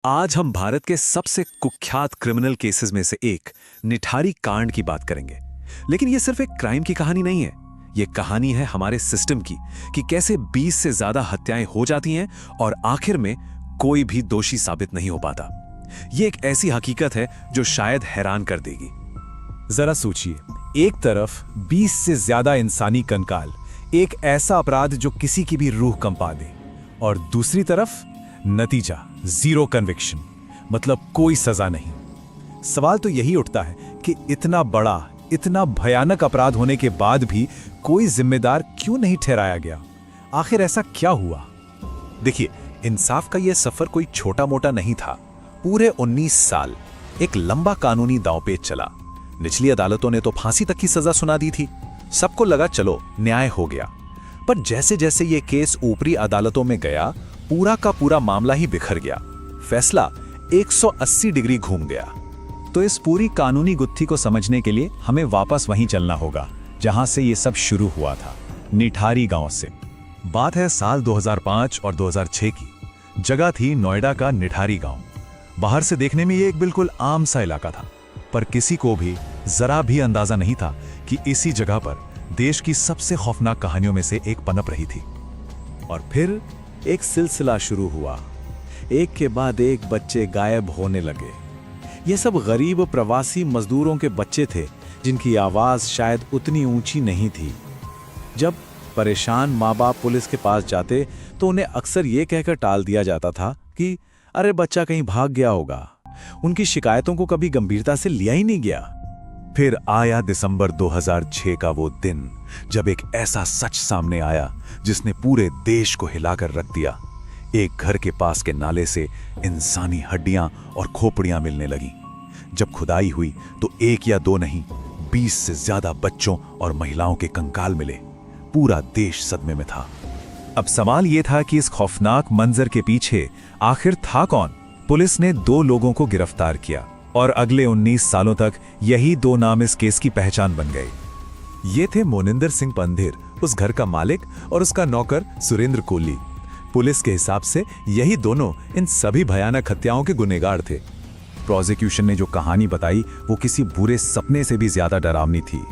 आज हम भारत के सबसे कुख्यात क्रिमिनल केसेस में से एक निठारी कांड की बात करेंगे। लेकिन यह सिर्फ एक क्राइम की कहानी नहीं है। यह कहानी है हमारे सिस्टम की कि कैसे 20 से ज्यादा हत्याएं हो जाती हैं और आखिर में कोई भी दोषी साबित नहीं हो पाता। यह एक ऐसी हकीकत है जो शायद हैरान कर देगी। जरा सोचिए, एक तरफ 20 से ज्यादा इंसानी कंकाल, एक ऐसा अपराध जो किसी की भी रूह कंपा दे, और दूसरी तरफ नतीजा जीरो कन्विक्शन, मतलब कोई सजा नहीं। सवाल तो यही उठता है कि इतना बड़ा, इतना भयानक अपराध होने के बाद भी कोई जिम्मेदार क्यों नहीं ठहराया गया? आखिर ऐसा क्या हुआ? देखिए, इंसाफ का यह सफर कोई छोटा मोटा नहीं था। पूरे 19 साल एक लंबा कानूनी दांवपेच चला। निचली अदालतों ने तो फांसी तक की सजा सुना दी थी। सबको लगा चलो न्याय हो गया। पर जैसे जैसे यह केस ऊपरी अदालतों में गया, पूरा का पूरा मामला ही बिखर गया। फैसला 180 डिग्री घूम गया। तो इस पूरी कानूनी गुत्थी को समझने के लिए हमें वापस वहीं चलना होगा जहां से ये सब शुरू हुआ था, निठारी गांव से। बात है साल 2005 और 2006 की। जगह थी नोएडा का निठारी गांव। बाहर से देखने में ये एक बिल्कुल आम सा इलाका था, पर किसी को भी जरा भी अंदाजा नहीं था कि इसी जगह पर देश की सबसे खौफनाक कहानियों में से एक पनप रही थी। और फिर एक सिलसिला शुरू हुआ। एक के बाद एक बच्चे गायब होने लगे। ये सब गरीब प्रवासी मजदूरों के बच्चे थे जिनकी आवाज शायद उतनी ऊंची नहीं थी। जब परेशान माँ बाप पुलिस के पास जाते तो उन्हें अक्सर ये कहकर टाल दिया जाता था कि अरे बच्चा कहीं भाग गया होगा। उनकी शिकायतों को कभी गंभीरता से लिया ही नहीं गया। फिर आया दिसंबर 2006 का वो दिन, जब एक ऐसा सच सामने आया जिसने पूरे देश को हिलाकर रख दिया। एक घर के पास के नाले से इंसानी हड्डियां और खोपड़ियां मिलने लगी। जब खुदाई हुई तो एक या दो नहीं, 20 से ज्यादा बच्चों और महिलाओं के कंकाल मिले। पूरा देश सदमे में था। अब सवाल यह था कि इस खौफनाक मंजर के पीछे आखिर था कौन? पुलिस ने 2 लोगों को गिरफ्तार किया और अगले 19 सालों तक यही 2 नाम इस केस की पहचान बन गए। ये थे मोनिंदर सिंह पंधेर, उस घर का मालिक, और उसका नौकर सुरेंद्र कोली। पुलिस के हिसाब से यही दोनों इन सभी भयानक हत्याओं के गुनहगार थे। प्रोसिक्यूशन ने जो कहानी बताई वो किसी बुरे सपने से भी ज्यादा डरावनी थी।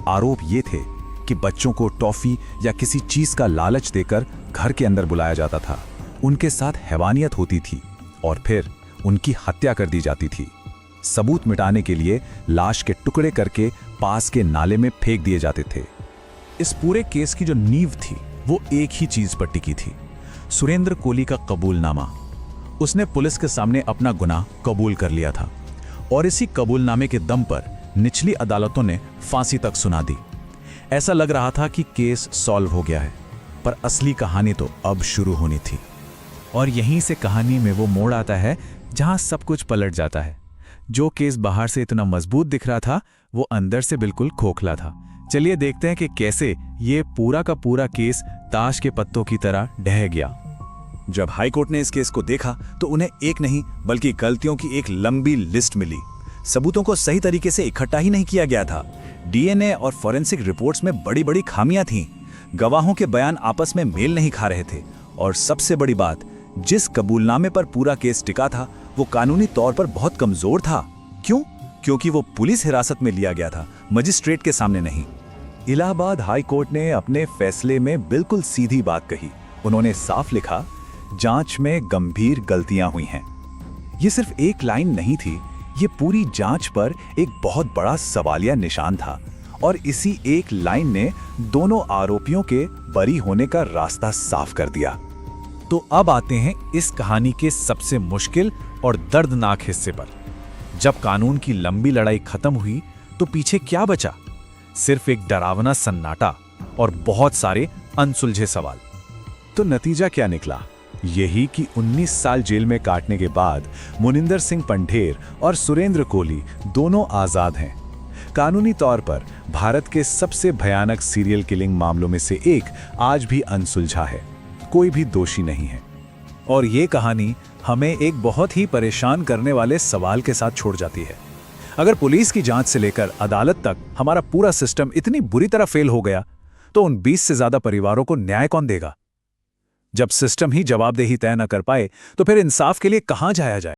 आरोप ये थे कि बच्चों को टॉफी या किसी चीज का लालच देकर घर के अंदर बुलाया जाता था, उनके साथ हैवानियत होती थी और फिर उनकी हत्या कर दी जाती थी। सबूत मिटाने के लिए लाश के टुकड़े करके पास के नाले में फेंक दिए जाते थे। इस पूरे केस की जो नींव थी वो एक ही चीज पर टिकी थी, सुरेंद्र कोली का कबूलनामा। उसने पुलिस के सामने अपना गुनाह कबूल कर लिया था और इसी कबूलनामे के दम पर निचली अदालतों ने फांसी तक सुना दी। ऐसा लग रहा था कि केस सॉल्व हो गया है, पर असली कहानी तो अब शुरू होनी थी। और यहीं से कहानी में वो मोड़ आता है जहां सब कुछ पलट जाता है। जो केस बाहर से इतना मजबूत दिख रहा था वो अंदर से बिल्कुल खोखला था। चलिए देखते हैं कि कैसे ये पूरा का पूरा केस ताश के पत्तों की तरह ढह गया। जब हाईकोर्ट ने इस केस को देखा तो उन्हें एक नहीं बल्कि गलतियों की एक लंबी लिस्ट मिली। सबूतों को सही तरीके से इकट्ठा ही नहीं किया गया था। डीएनए और फॉरेंसिक रिपोर्ट्स में बड़ी बड़ी खामियां थीं। गवाहों के बयान आपस में मेल नहीं खा रहे थे। और सबसे बड़ी बात, जिस कबूलनामे पर पूरा केस टिका था वो कानूनी तौर पर बहुत कमजोर था। क्यों? क्योंकि वो पुलिस हिरासत में लिया गया था, मजिस्ट्रेट के सामने नहीं। इलाहाबाद हाई कोर्ट ने अपने फैसले में बिल्कुल सीधी बात कही। उन्होंने साफ लिखा, जांच में गंभीर गलतियां हुई हैं। ये सिर्फ एक लाइन नहीं थी, ये पूरी जांच पर एक बहुत बड़ा सवालिया निशान था। और इसी एक लाइन ने दोनों आरोपियों के बरी होने का रास्ता साफ कर दिया। तो अब आते हैं इस कहानी के सबसे मुश्किल और दर्दनाक हिस्से पर। जब कानून की लंबी लड़ाई खत्म हुई तो पीछे क्या बचा? सिर्फ एक डरावना सन्नाटा और बहुत सारे अनसुलझे सवाल। तो नतीजा क्या निकला? यही कि 19 साल जेल में काटने के बाद मोनिंदर सिंह पंधेर और सुरेंद्र कोली दोनों आजाद हैं। कानूनी तौर पर भारत के सबसे भयानक सीरियल किलिंग मामलों में से एक आज भी अनसुलझा है। कोई भी दोषी नहीं है। और ये कहानी हमें एक बहुत ही परेशान करने वाले सवाल के साथ छोड़ जाती है। अगर पुलिस की जांच से लेकर अदालत तक हमारा पूरा सिस्टम इतनी बुरी तरह फेल हो गया तो उन 20 से ज्यादा परिवारों को न्याय कौन देगा? जब सिस्टम ही जवाबदेही तय न कर पाए तो फिर इंसाफ के लिए कहां जाया जाए?